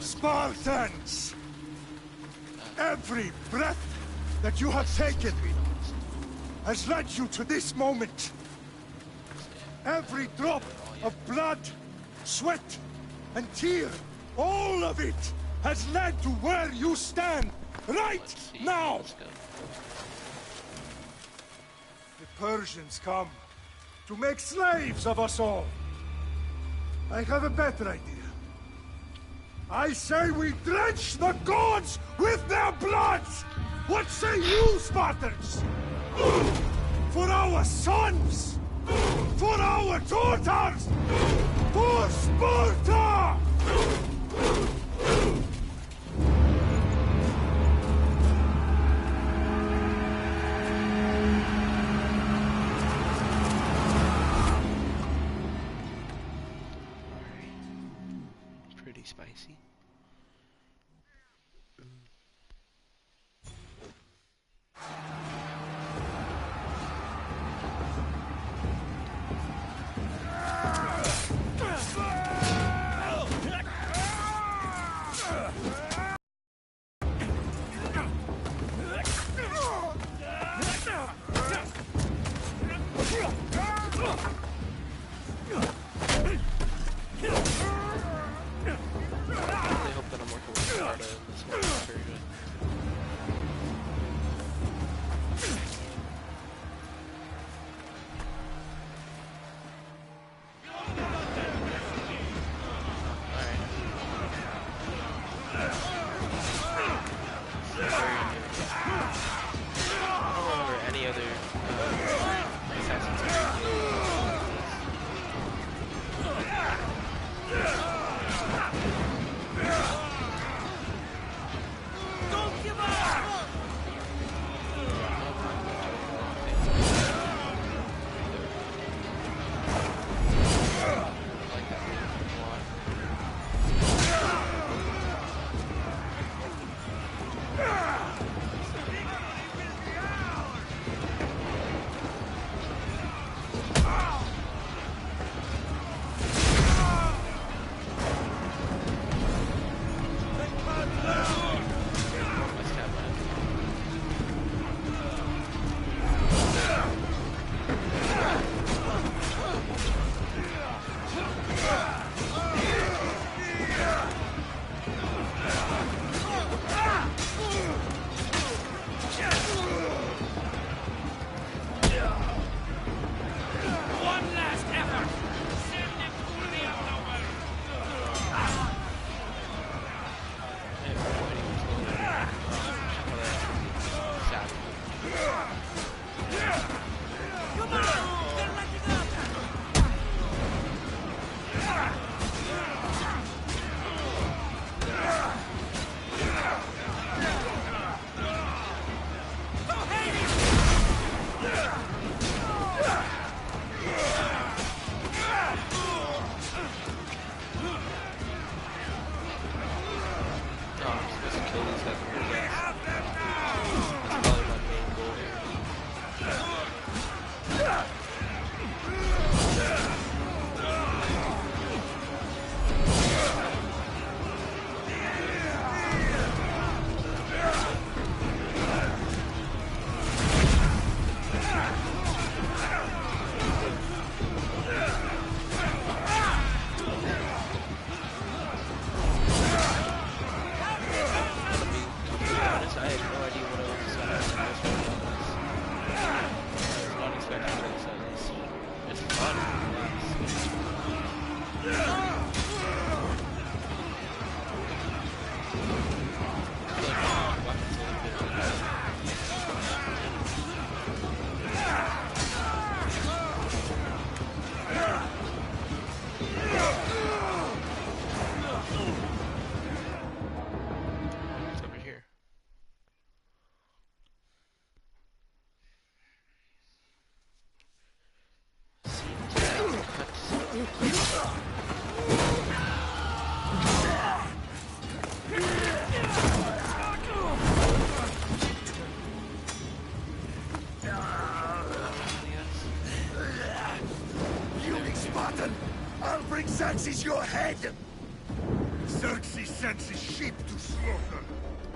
Spartans! Every breath that you have taken has led you to this moment. Every drop of blood, sweat, and tear, all of it has led to where you stand right now. The Persians come to make slaves of us all. I have a better idea. I say we drench the gods with their blood! What say you, Spartans? For our sons! For our daughters! For Sparta! Pretty spicy. Xerxes your head! Xerxes sends his sheep to slaughter.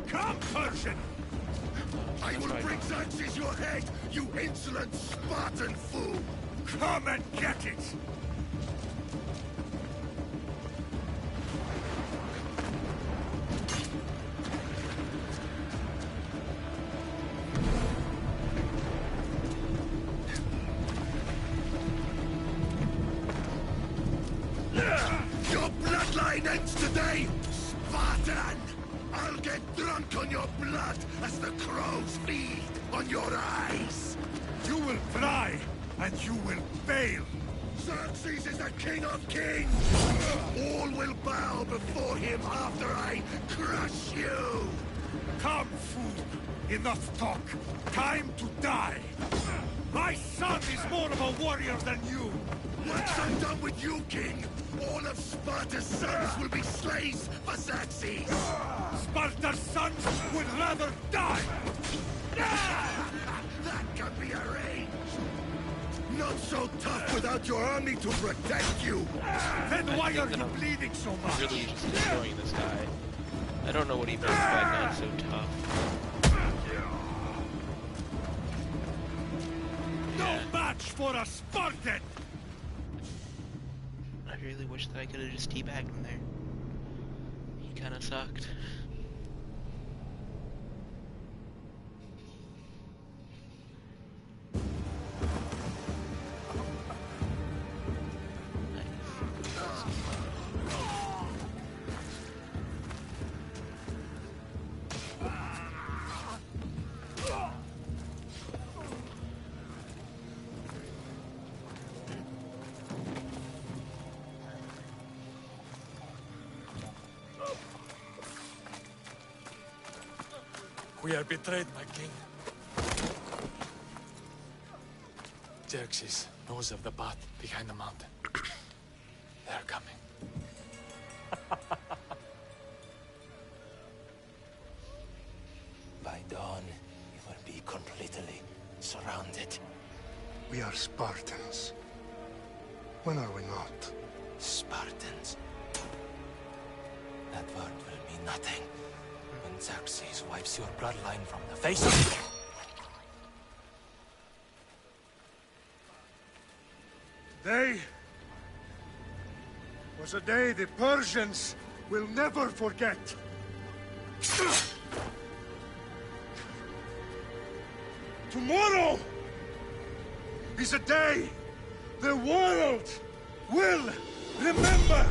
Come, Persian! I will bring Xerxes your head, you insolent Spartan fool! Come and get it! Your bloodline ends today, Spartan! I'll get drunk on your blood as the crows feed on your eyes! You will fly, and you will fail! Xerxes is the king of kings! All will bow before him after I crush you! Come, fool! Enough talk! Time to die! My son is more of a warrior than you! Once I'm done with you, king, all of Sparta's sons will be slaves for Xerxes! Sparta's sons would rather die! That can be arranged! Not so tough without your army to protect you! Then why are you bleeding so much? Really just destroying this guy. I don't know what he meant by not so tough. No match for a Spartan! I really wish that I could have just teabagged him there. He kind of sucked. We are betrayed, my king. Xerxes knows of the path behind the mountain. They're coming. By dawn, we will be completely surrounded. We are Spartans. When are we not? Spartans. That word will mean nothing when Xerxes wipes your bloodline from the face of... Day was a day the Persians will never forget. Tomorrow is a day the world will remember.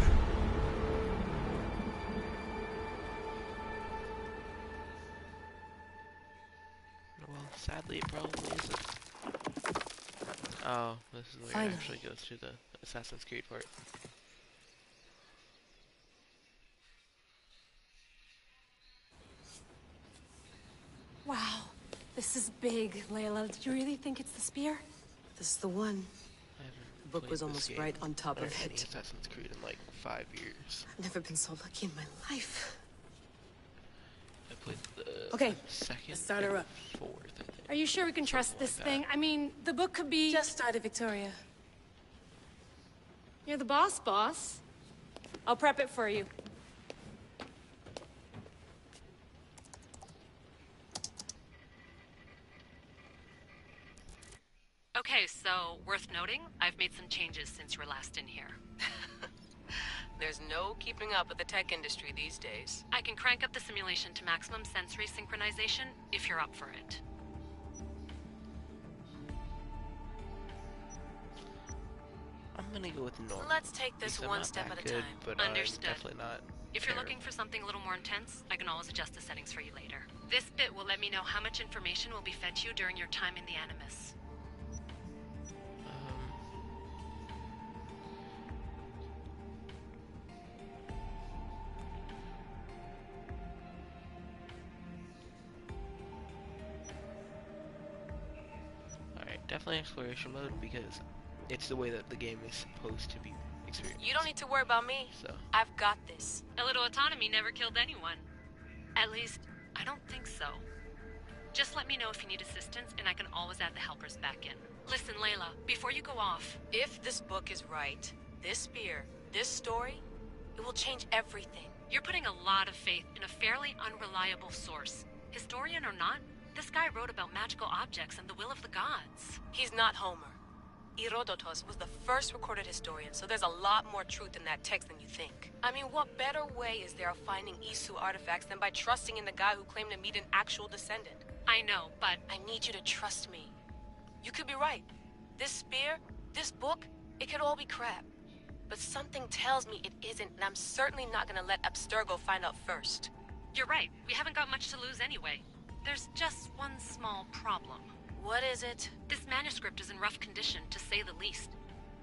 Well, sadly, it probably isn't. Oh, this is where Finally. it actually goes to the Assassin's Creed part. Wow, this is big, Layla. Did you really think it's the spear? This is the one. I haven't The book played was this almost game right on top or of any it. Assassin's Creed in like 5 years. I've never been so lucky in my life. I played the Okay, second let's start her and up. fourth, I think. Are you sure we can trust this like thing? that. I mean, the book could be... Just started, Victoria. You're the boss, boss. I'll prep it for you. Okay, so worth noting, I've made some changes since you were last in here. There's no keeping up with the tech industry these days. I can crank up the simulation to maximum sensory synchronization if you're up for it. I'm gonna go with normal. Let's take this because I'm one not step that at a good, time. But Understood. I'm definitely not. If you're terrible. looking for something a little more intense, I can always adjust the settings for you later. This bit will let me know how much information will be fed to you during your time in the Animus. Alright, definitely exploration mode because it's the way that the game is supposed to be experienced. You don't need to worry about me. So, I've got this. A little autonomy never killed anyone. At least, I don't think so. Just let me know if you need assistance, and I can always add the helpers back in. Listen, Layla, before you go off, If this book is right, this spear, this story, it will change everything. You're putting a lot of faith in a fairly unreliable source. Historian or not, this guy wrote about magical objects and the will of the gods. He's not Homer. Herodotus was the first recorded historian, so there's a lot more truth in that text than you think. I mean, what better way is there of finding Isu artifacts than by trusting in the guy who claimed to meet an actual descendant? I know, but I need you to trust me. You could be right. This spear, this book, it could all be crap. But something tells me it isn't, and I'm certainly not gonna let Abstergo find out first. you're right. We haven't got much to lose anyway. There's just one small problem. What is it? This manuscript is in rough condition, to say the least.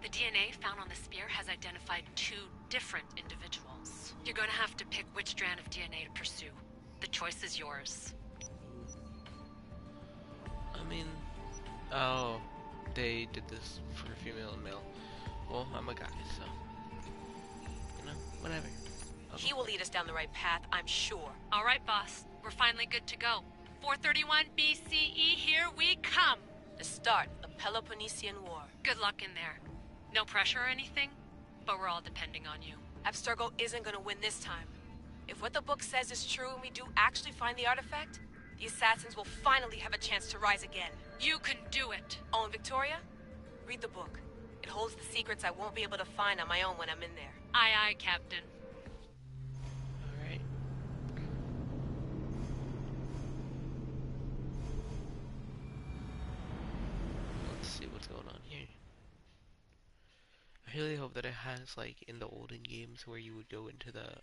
The DNA found on the spear has identified 2 different individuals. You're gonna have to pick which strand of DNA to pursue. The choice is yours. I mean, oh, they did this for female and male. Well, I'm a guy, so, you know, whatever. He will lead us down the right path, I'm sure. All right, boss. We're finally good to go. 431 BCE, here we come! The start of the Peloponnesian War. Good luck in there. No pressure or anything, but we're all depending on you. Abstergo isn't gonna win this time. If what the book says is true and we do actually find the artifact, the assassins will finally have a chance to rise again. You can do it! Oh, and Victoria? Read the book. It holds the secrets I won't be able to find on my own when I'm in there. Aye, aye, Captain. Alright. Let's see what's going on here. I really hope that it has, like, in the olden games where you would go into the,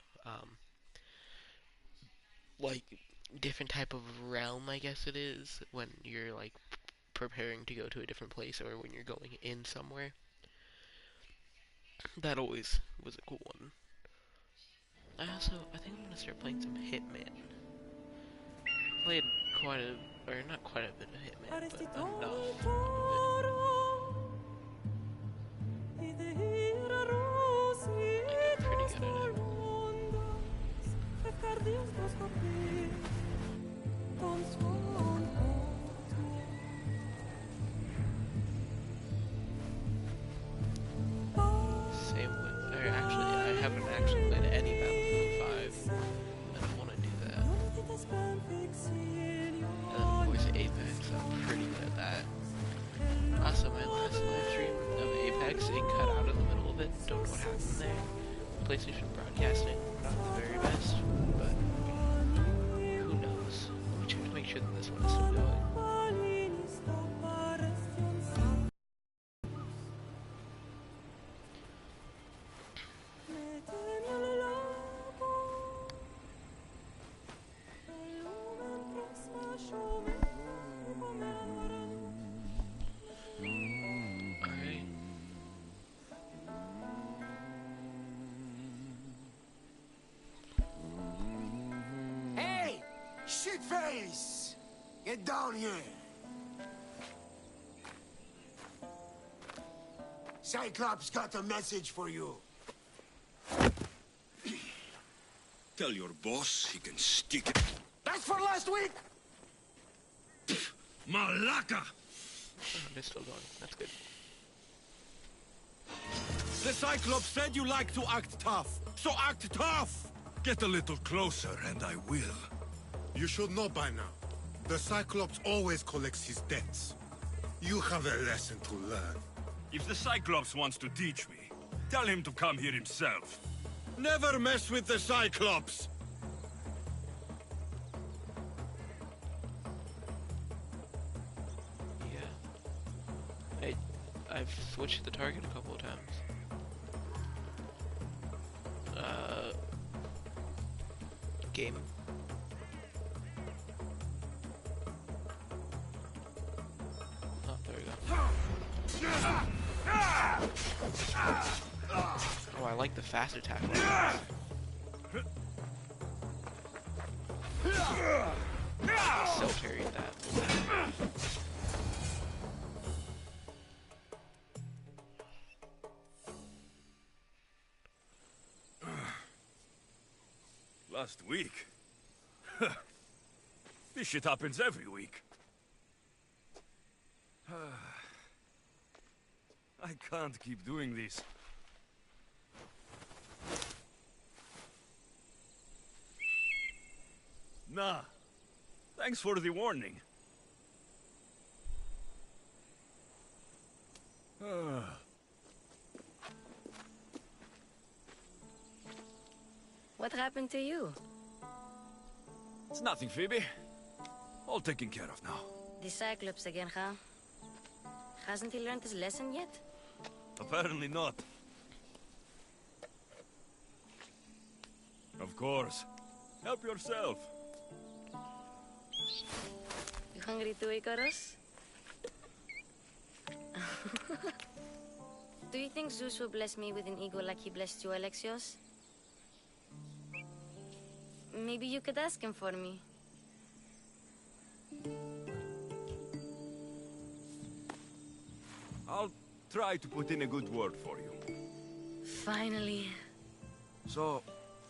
like, different type of realm, I guess it is, when you're, like, preparing to go to a different place or when you're going in somewhere. That always was a cool one. I think I'm gonna start playing some Hitman. Played quite a, or not quite a bit of Hitman, but enough of it. Like, I'm pretty good at it. Same with, or actually, I haven't actually played any Battlefield 5. I don't want to do that. And then of course Apex, I'm pretty good at that. Also, my last live stream of Apex, it cut out in the middle of it. Don't know what happened there. PlayStation broadcasting, not the very best, but who knows. Let me check to make sure that this one is still going. Shitface! Get down here! Cyclops got a message for you. Tell your boss he can stick it. That's for last week! Malaka! Oh, they're still going. That's good. The Cyclops said you like to act tough, so act tough! Get a little closer and I will. You should know by now. The Cyclops always collects his debts. You have a lesson to learn. If the Cyclops wants to teach me, tell him to come here himself. Never mess with the Cyclops! Yeah. I've switched the target a couple of times. Game. Oh, there we go. Oh, I like the fast attack. So parried that. Last week? This shit happens every week. I can't keep doing this. Nah. Thanks for the warning. What happened to you? It's nothing, Phoebe. All taken care of now. The Cyclops again, huh? Hasn't he learned his lesson yet? Apparently not. Of course. Help yourself. You hungry too, Icarus? Do you think Zeus will bless me with an ego like he blessed you, Alexios? Maybe you could ask him for me. I'll try to put in a good word for you. Finally. So,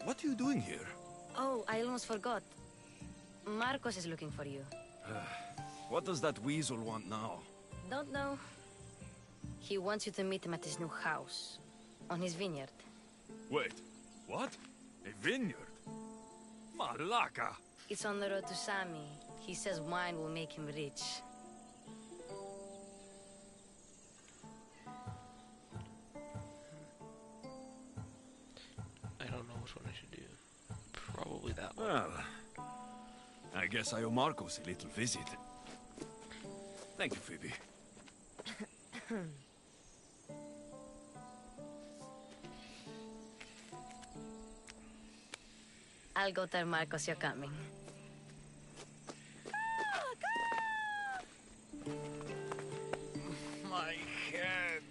what are you doing here? Oh, I almost forgot. Marcos is looking for you. What does that weasel want now? Don't know. He wants you to meet him at his new house. On his vineyard. Wait, what? A vineyard? Malaka! It's on the road to Sami. He says wine will make him rich. I don't know which one I should do. Probably that one. Well, I guess I owe Marcos a little visit. Thank you, Phoebe. I'll go tell Marcos you're coming. My head.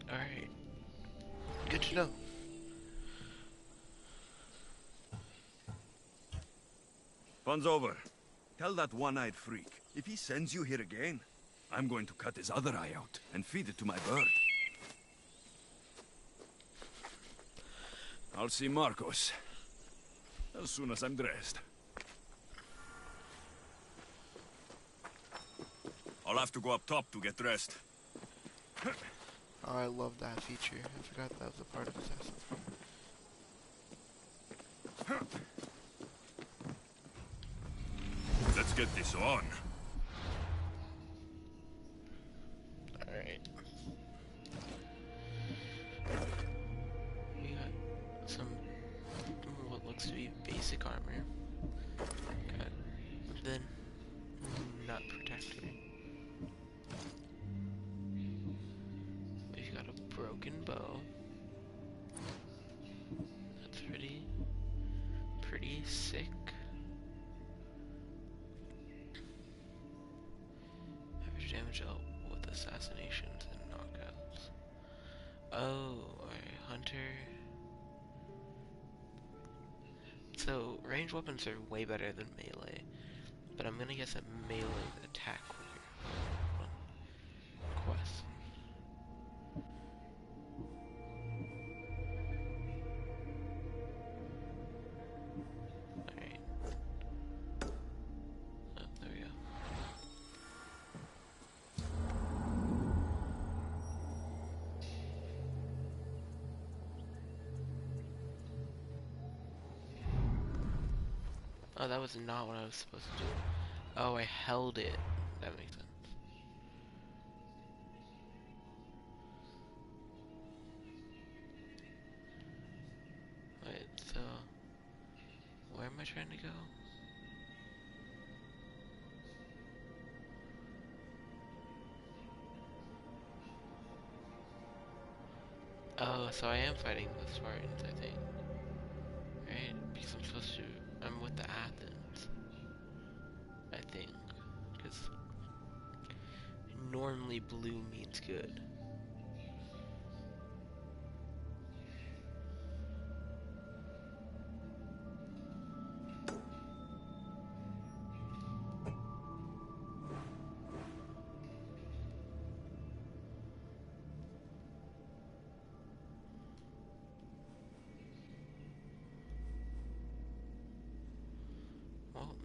Alright. Good to know. Fun's over. Tell that one-eyed freak, if he sends you here again, I'm going to cut his other eye out and feed it to my bird. I'll see Marcos as soon as I'm dressed. I'll have to go up top to get dressed. Oh, I love that feature. I forgot that was a part of Assassin's Creed. Let's get this on. Alright. We got some what looks to be basic armor. Got then not protector. We've got a broken bow. That's pretty sick. Average damage out with assassinations and knockouts. Oh, a hunter. So ranged weapons are way better than melee, but I'm gonna guess that melee attack quicker on quest. Alright. Oh, there we go. Oh, that was not what I was supposed to do. Oh, I held it. That makes sense. Wait, so... where am I trying to go? Oh, so I am fighting the Spartans, I think. Right? Because I'm supposed to... I'm with the Athens. I think. Because... normally blue means good. Well,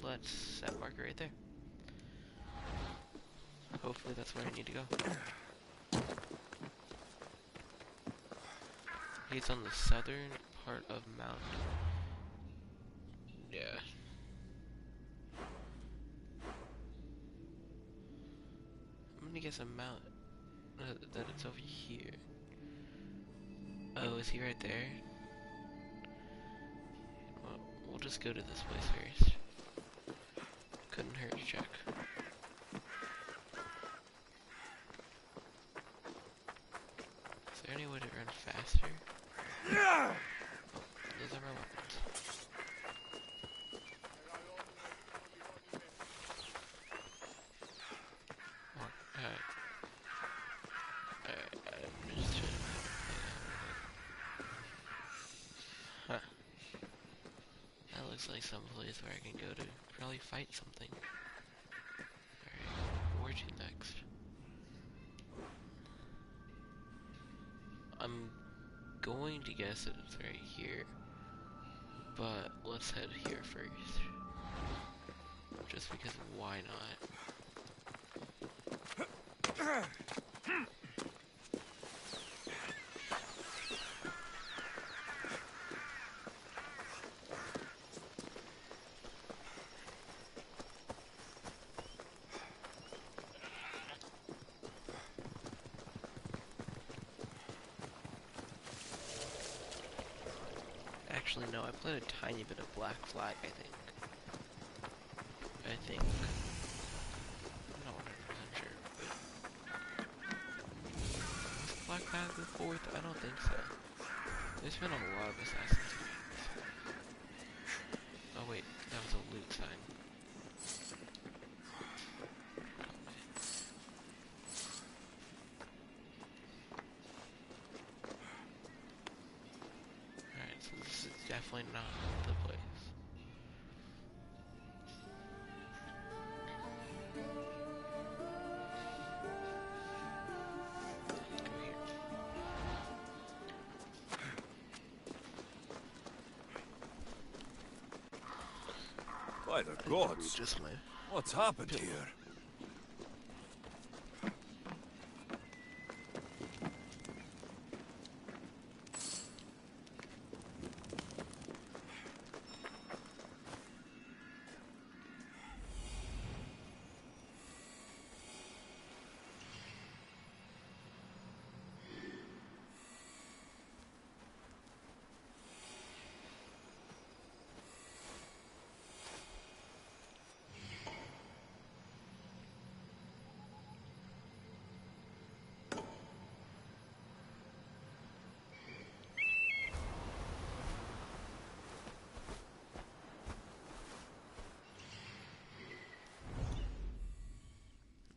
let's set marker right there. Hopefully that's where I need to go. He's on the southern part of Mount. Yeah. I'm gonna guess a mount that it's over here. Oh, is he right there? Well, we'll just go to this place first. Couldn't hurt to check. Is there any way to run faster? Oh, those are my weapons. Alright. I'm just trying to... Huh. That looks like some place where I can go to probably fight something. Alright, where to next? I'm going to guess that it's right here, but let's head here first. Just because why not? Actually, no, I played a tiny bit of Black Flag, I think. I'm not 100% sure, but... Was Black Flag the 4th? I don't think so. There's been a lot of Assassin's Creed. Oh wait, that was a loot sign. Alright, so this is definitely not the place. By the gods, Just my what's happened here?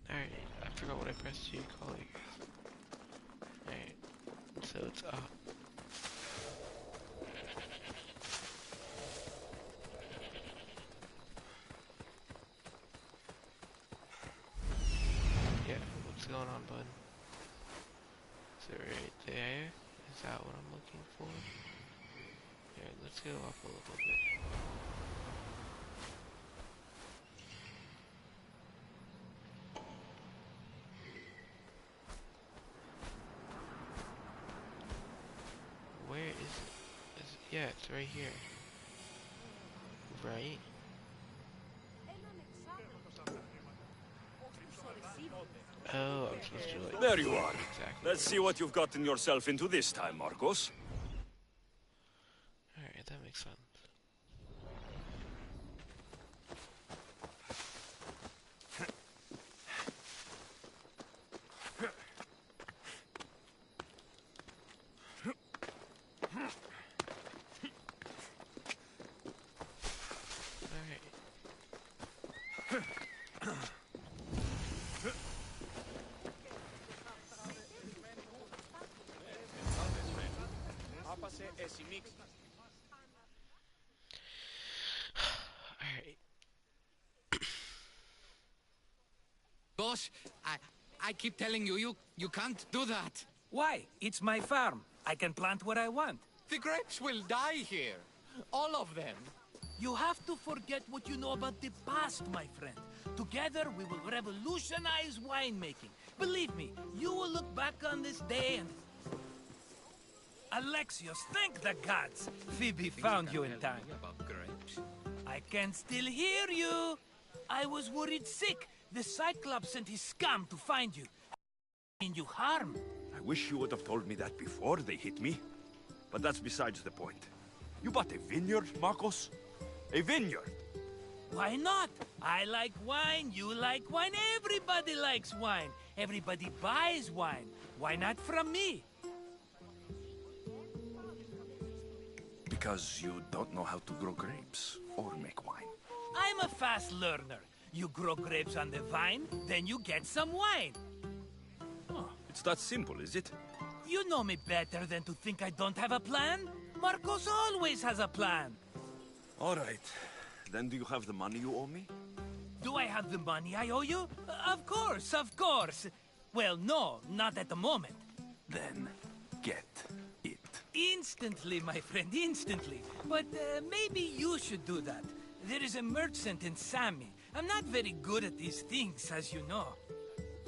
Alright, I forgot what I pressed to call you. Alright, so it's up. Yeah, what's going on, bud? Is it right there? Is that what I'm looking for? Here, let's go up a little bit. Where is it? Yeah, it's right here. Right? Oh, I'm supposed to like... There you are. Exactly. Let's see what you've gotten yourself into this time, Marcos. Alright, that makes sense. Alright. Boss, I keep telling you, you can't do that. Why? It's my farm. I can plant what I want. The grapes will die here. All of them. You have to forget what you know about the past, my friend. Together, we will revolutionize winemaking. Believe me, you will look back on this day and... Alexios, thank the gods! Phoebe found you in time. About grapes. I can still hear you! I was worried sick. The Cyclops sent his scum to find you. Mean you harm. I wish you would have told me that before they hit me. But that's besides the point. You bought a vineyard, Marcos? A vineyard? Why not? I like wine, you like wine, everybody likes wine. Everybody buys wine. Why not from me? Because you don't know how to grow grapes or make wine. I'm a fast learner. You grow grapes on the vine, then you get some wine. Oh, it's that simple, is it? You know me better than to think I don't have a plan. Marcos always has a plan. All right. Then do you have the money you owe me? Do I have the money I owe you? Of course, of course. Well, no, not at the moment. Then get it. Instantly, my friend, instantly. But maybe you should do that. There is a merchant in Sami. I'm not very good at these things, as you know.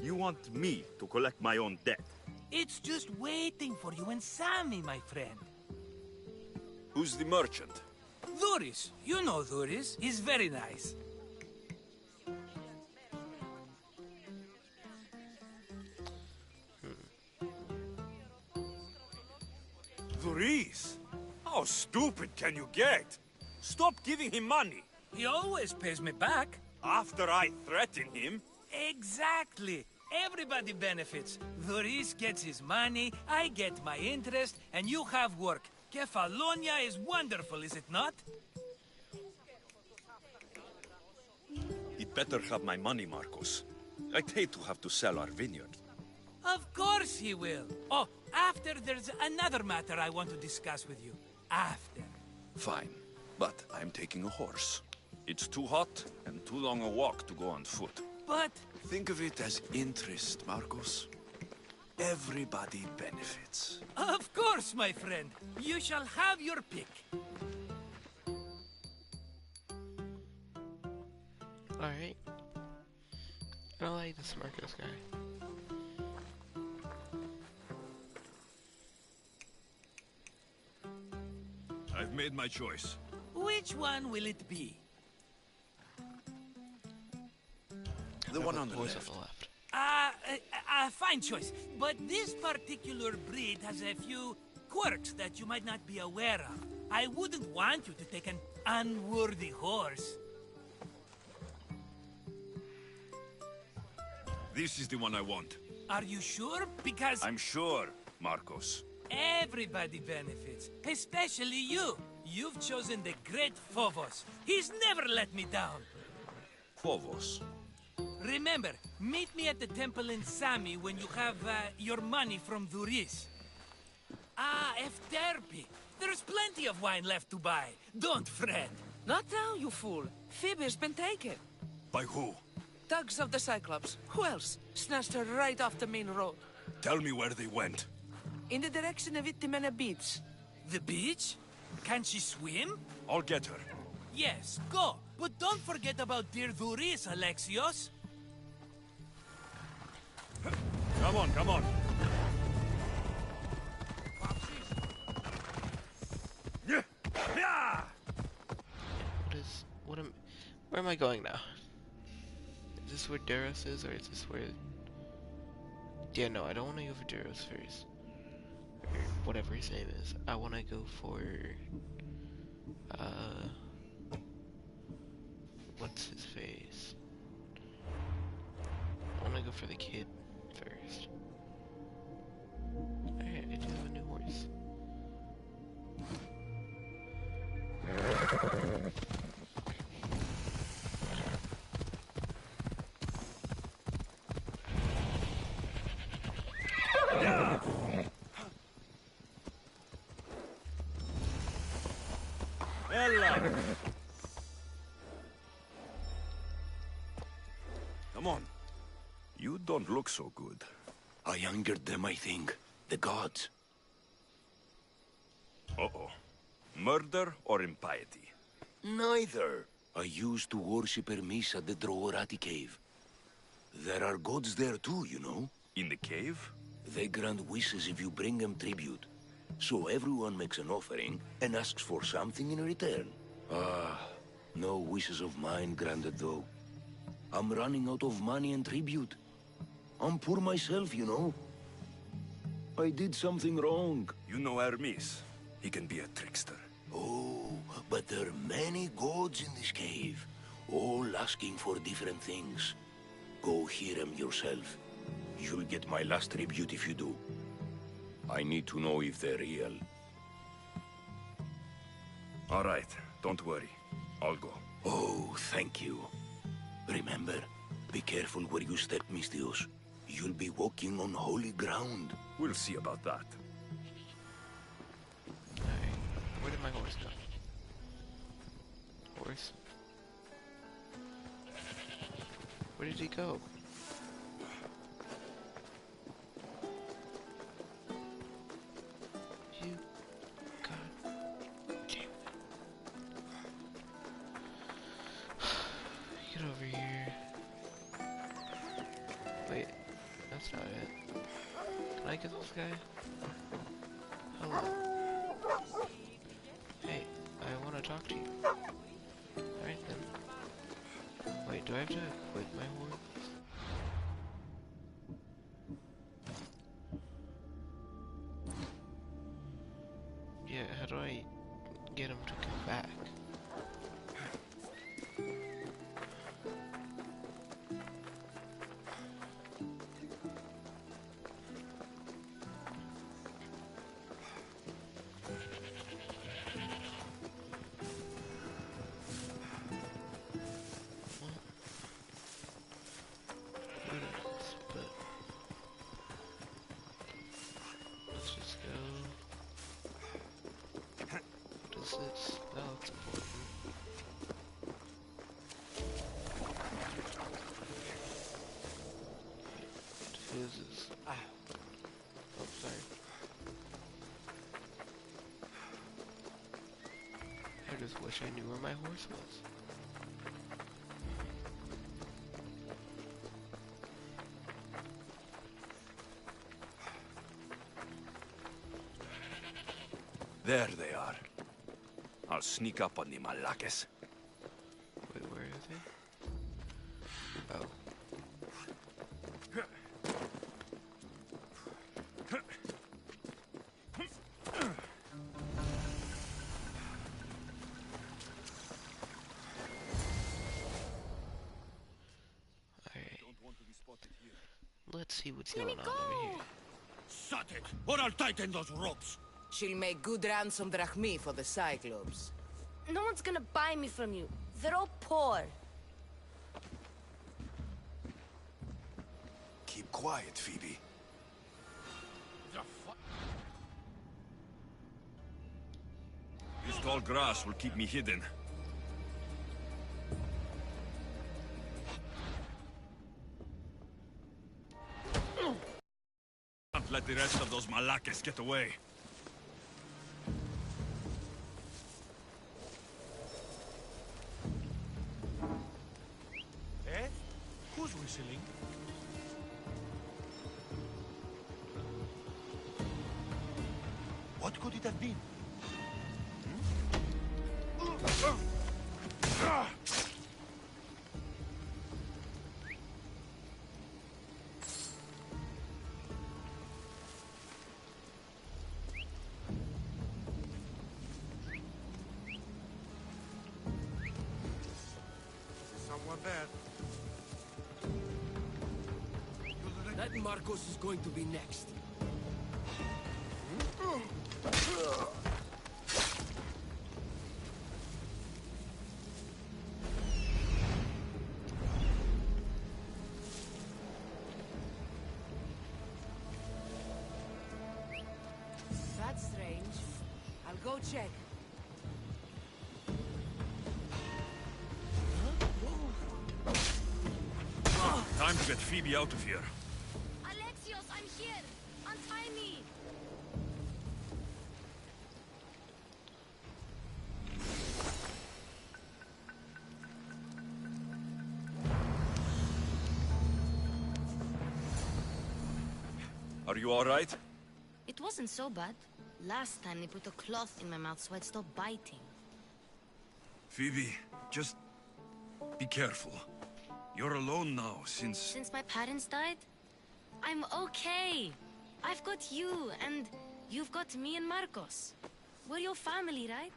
You want me to collect my own debt? It's just waiting for you in Sami, my friend. Who's the merchant? Duris. You know Duris. He's very nice. Duris? How stupid can you get? Stop giving him money. He always pays me back. After I threaten him? Exactly. Everybody benefits. Duris gets his money, I get my interest, and you have work. Kefalonia is wonderful, is it not? He'd better have my money, Marcos. I'd hate to have to sell our vineyard. Of course he will. Oh, after there's another matter I want to discuss with you. After. Fine, but I'm taking a horse. It's too hot and too long a walk to go on foot. But... Think of it as interest, Marcos. Everybody benefits. Of course, my friend. You shall have your pick. Alright. I don't like this Marcos guy. I've made my choice. Which one will it be? The one on the Always left. on the left. Fine choice. But this particular breed has a few quirks that you might not be aware of. I wouldn't want you to take an unworthy horse. This is the one I want. Are you sure? Because... I'm sure, Marcos. Everybody benefits, especially you. You've chosen the great Phobos. He's never let me down. Phobos. Remember, meet me at the temple in Sami when you have your money from Duris. Ah, Efterpi. There's plenty of wine left to buy. Don't fret. Not now, you fool. Phoebe's been taken. By who? Thugs of the Cyclops. Who else? Snatched her right off the main road. Tell me where they went. In the direction of Itimena Beach. The beach? Can she swim? I'll get her. Yes, go. But don't forget about dear Duris, Alexios. Come on, come on. Where am I going now? Is this where Daros is, or is this where... Yeah, no, I don't want to go for Daros first. Or whatever his name is. I want to go for... What's his face? I want to go for the kid first. Alright, I do have a new horse. Ella! Come on. You don't look so good. I angered them, I think. The gods. Uh-oh. Murder or impiety? Neither. I used to worship Hermes at the Droorati cave. There are gods there too, you know. In the cave? They grant wishes if you bring them tribute. So everyone makes an offering and asks for something in return. Ah, no wishes of mine granted though. I'm running out of money and tribute. I'm poor myself, you know. I did something wrong. You know Hermes. He can be a trickster. Oh, but there are many gods in this cave, all asking for different things. Go hear them yourself. You'll get my last tribute if you do. I need to know if they're real. All right, don't worry. I'll go. Oh, thank you. Remember, be careful where you step, Mistios. You'll be walking on holy ground. We'll see about that. Alright, where did my horse go? Horse? Where did he go? You... God... damn it. Get over here. Wait, that's not it. Can I get this guy? Hello. Hey, I want to talk to you. Alright then. Wait, do I have to equip my horse? Yeah, how do I get him to come back? Oh, sorry. I just wish I knew where my horse was. There they are. I'll sneak up on the Malakes. Wait, where is he? Oh. Let's see what's going on over here. Shut it, or I'll tighten those ropes. She'll make good ransom drachmi for the Cyclops. No one's gonna buy me from you. They're all poor. Keep quiet, Phoebe. This tall grass will keep me hidden. Can't let the rest of those Malakes get away. Eh? Who's whistling? What could it have been? Someone there. That Marcos is going to be next. That's strange. I'll go check. Time to get Phoebe out of here. Alexios, I'm here! Untie me! Are you alright? It wasn't so bad. Last time they put a cloth in my mouth so I'd stop biting. Phoebe, just be careful. You're alone now since... Since my parents died? I'm okay. I've got you, and you've got me and Marcos. We're your family, right?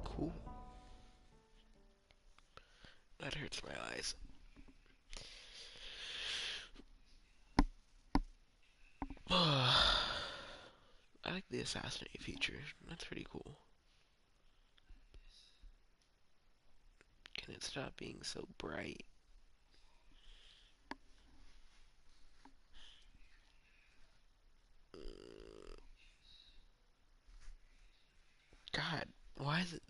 Cool. That hurts my eyes. I like the assassinate feature. That's pretty cool. Can it stop being so bright? God, why is it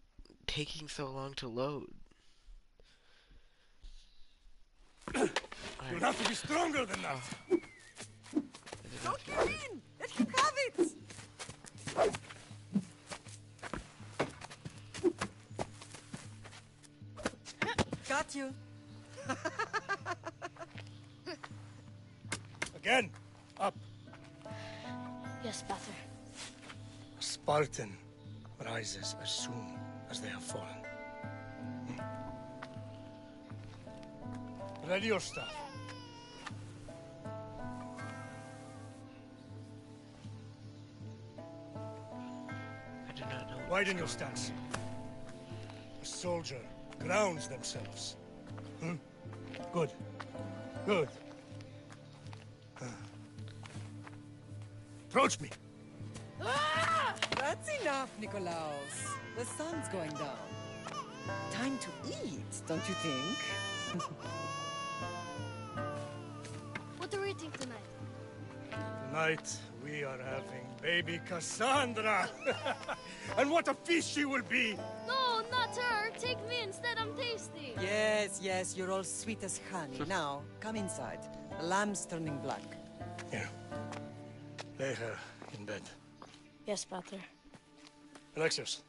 taking so long to load? You'll have to be stronger than that. Don't give in! Let him have it! Got you. Again, up. Yes, Father. A Spartan rises as soon as they have fallen. Ready your stuff. I do not know. Widen your stance. A soldier grounds themselves. Good. Good. Approach me. Ah! That's enough, Nikolaos. The sun's going down. Time to eat, don't you think? What are we eating tonight? Tonight, we are having baby Cassandra. And what a feast she will be. No, not her. Take me instead. I'm tasty. Yes, yes, you're all sweet as honey. Now, come inside. The lamb's turning black. Here. Lay her in bed. Yes, Pater. Alexios.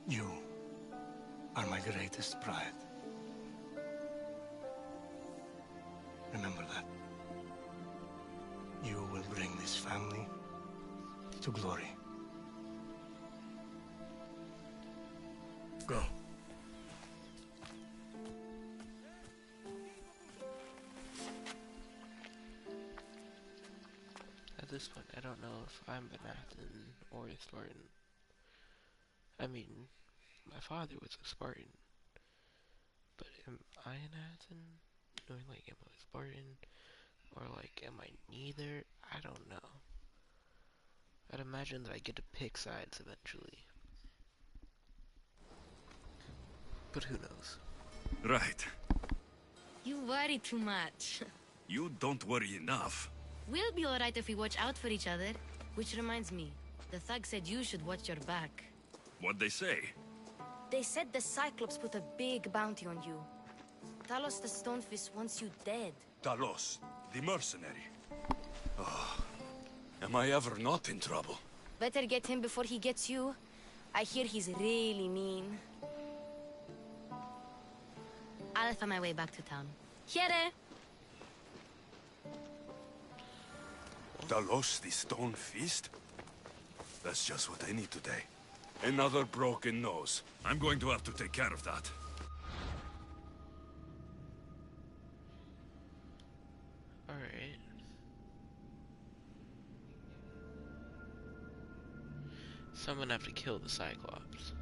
You are my greatest pride. Remember that. You will bring this family to glory. Go. At this point, I don't know if I'm Benathan or a Spartan. I mean, my father was a Spartan. But am I an Athen? Knowing, like, am I a Spartan? Or, like, am I neither? I don't know. I'd imagine that I get to pick sides eventually. But who knows? Right. You worry too much. You don't worry enough. We'll be alright if we watch out for each other. Which reminds me, the thug said you should watch your back. What'd they say? They said the Cyclops put a big bounty on you. Talos the Stonefist wants you dead. Talos, the mercenary. Oh, am I ever not in trouble? Better get him before he gets you. I hear he's really mean. I'll find my way back to town. Here! Talos, the stone fist? That's just what I need today. Another broken nose. I'm going to have to take care of that. Alright. So I'm gonna have to kill the Cyclops.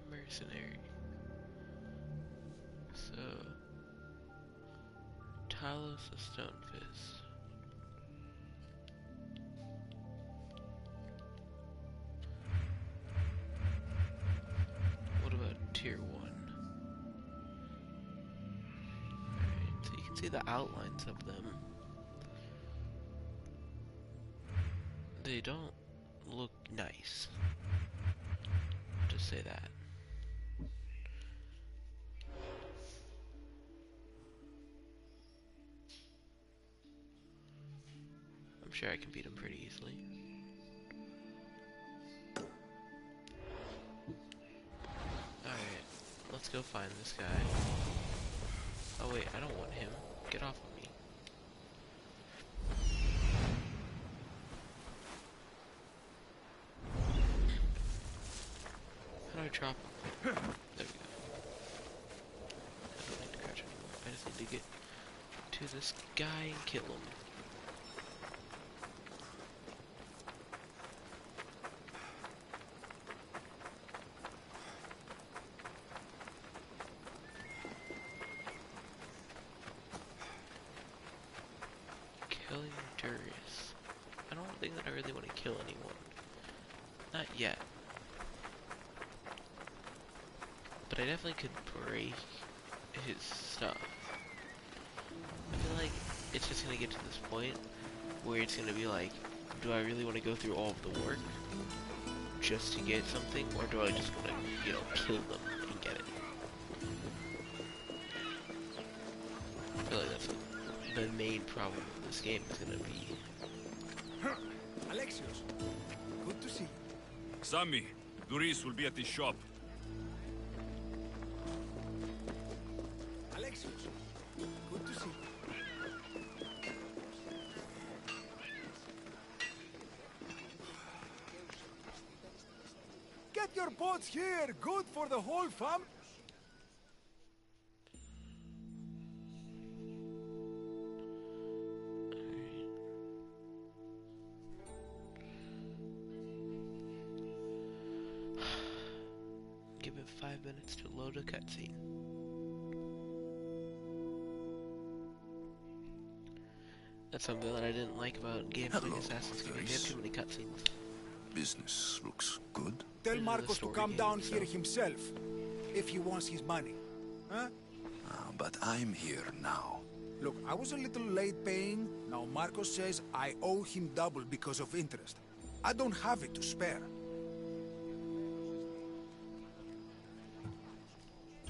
Mercenary. So... Talos the Stonefist. What about tier 1? Alright, so you can see the outlines of them. They don't look nice. Just say that. I'm sure I can beat him pretty easily. Alright, let's go find this guy. Oh wait, I don't want him. Get off of me. How do I drop him? There we go. I don't need to crouch anymore. I just need to get to this guy and kill him. Killing Darius. I don't think that I really want to kill anyone. Not yet. But I definitely could break his stuff. I feel like it's just gonna get to this point where it's gonna be like, do I really want to go through all of the work just to get something, or do I just want to, you know, kill them and get it? I feel like that's what the main problem of this game is gonna be. Alexios, good to see you. Sammy, Doris will be at the shop. Alexios, good to see you. Get your boats here, good for the whole fam. Give it 5 minutes to load a cutscene. That's something that I didn't like about games like Assassin's Creed. They have too many cutscenes. Business looks good. Tell This is a Marcos to story come game, down so- here himself, if he wants his money. Huh? But I'm here now. Look, I was a little late paying. Now Marcos says I owe him double because of interest. I don't have it to spare.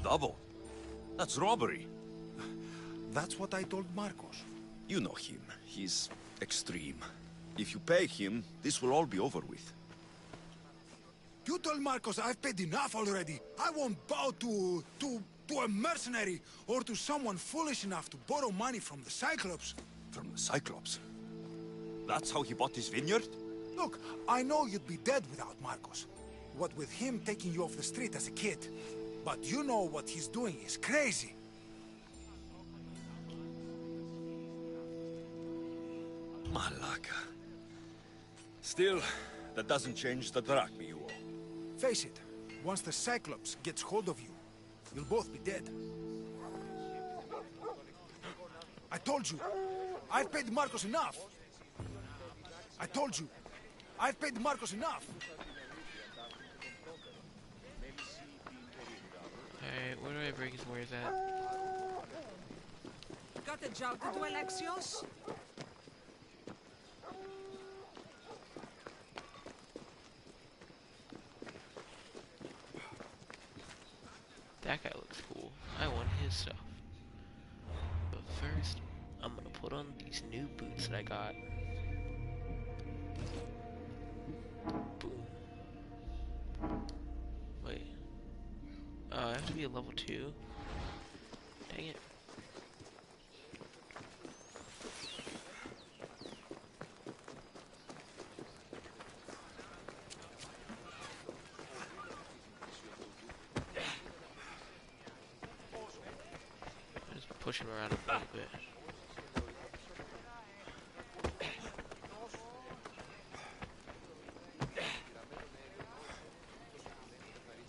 Double? That's robbery. That's what I told Marcos. You know him. He's extreme. If you pay him, this will all be over with. You told Marcos I've paid enough already. I won't bow to a mercenary or to someone foolish enough to borrow money from the Cyclops. From the Cyclops? That's how he bought his vineyard? Look, I know you'd be dead without Marcos. What with him taking you off the street as a kid. But you know what he's doing is crazy. Malaka. Still, that doesn't change the drachma you owe. Face it, once the Cyclops gets hold of you, you'll both be dead. I told you, I've paid Marcos enough. I told you, I've paid Marcos enough. Alright, where do I break his wares at? Got a job to do, Alexios? That guy looks cool. I want his stuff. But first, I'm gonna put on these new boots that I got. Boom. Wait. Oh, I have to be a level 2? Dang it. Push him around a little bit.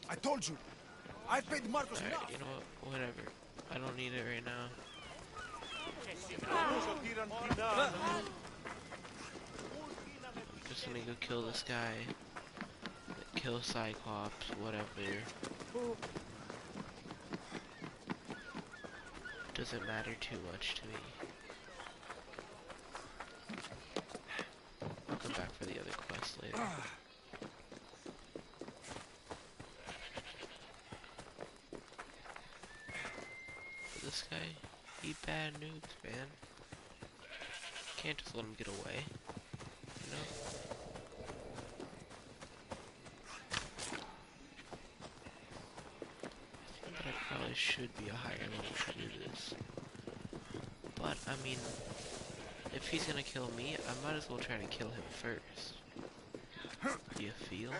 I told you, I've paid Marcos enough. Alright, you know what? Whatever. I don't need it right now. Just gonna go kill this guy. Kill Cyclops, whatever. Doesn't matter too much to me. I'll come back for the other quest later. This guy, he bad news, man. Can't just let him get away. know? I think that I probably should be a higher level to do this. But, I mean, if he's gonna kill me, I might as well try to kill him first. Do you feel?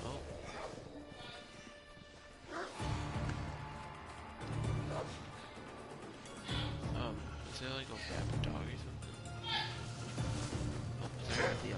Oh. Is there like a rabid dog or something? Oh, is there the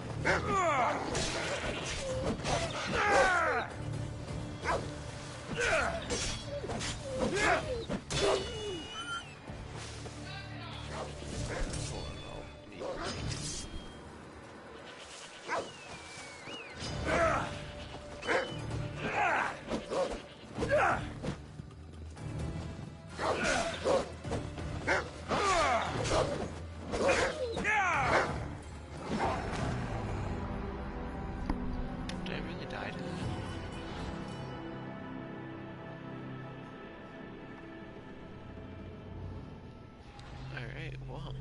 Well,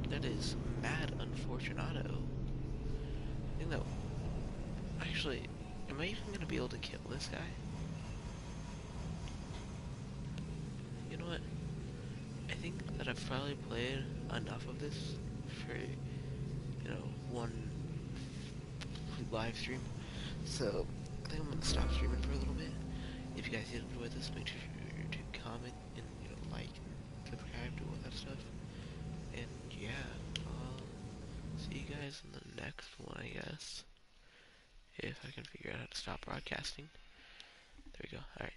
that is mad unfortunato. I think that... Actually, am I even gonna be able to kill this guy? You know what? I think that I've probably played enough of this for, you know, one live stream. So, I think I'm gonna stop streaming for a little bit. If you guys did enjoy this, make sure to comment and, you know, like and subscribe to all that stuff. And yeah, I'll see you guys in the next one, I guess. If I can figure out how to stop broadcasting. There we go. Alright.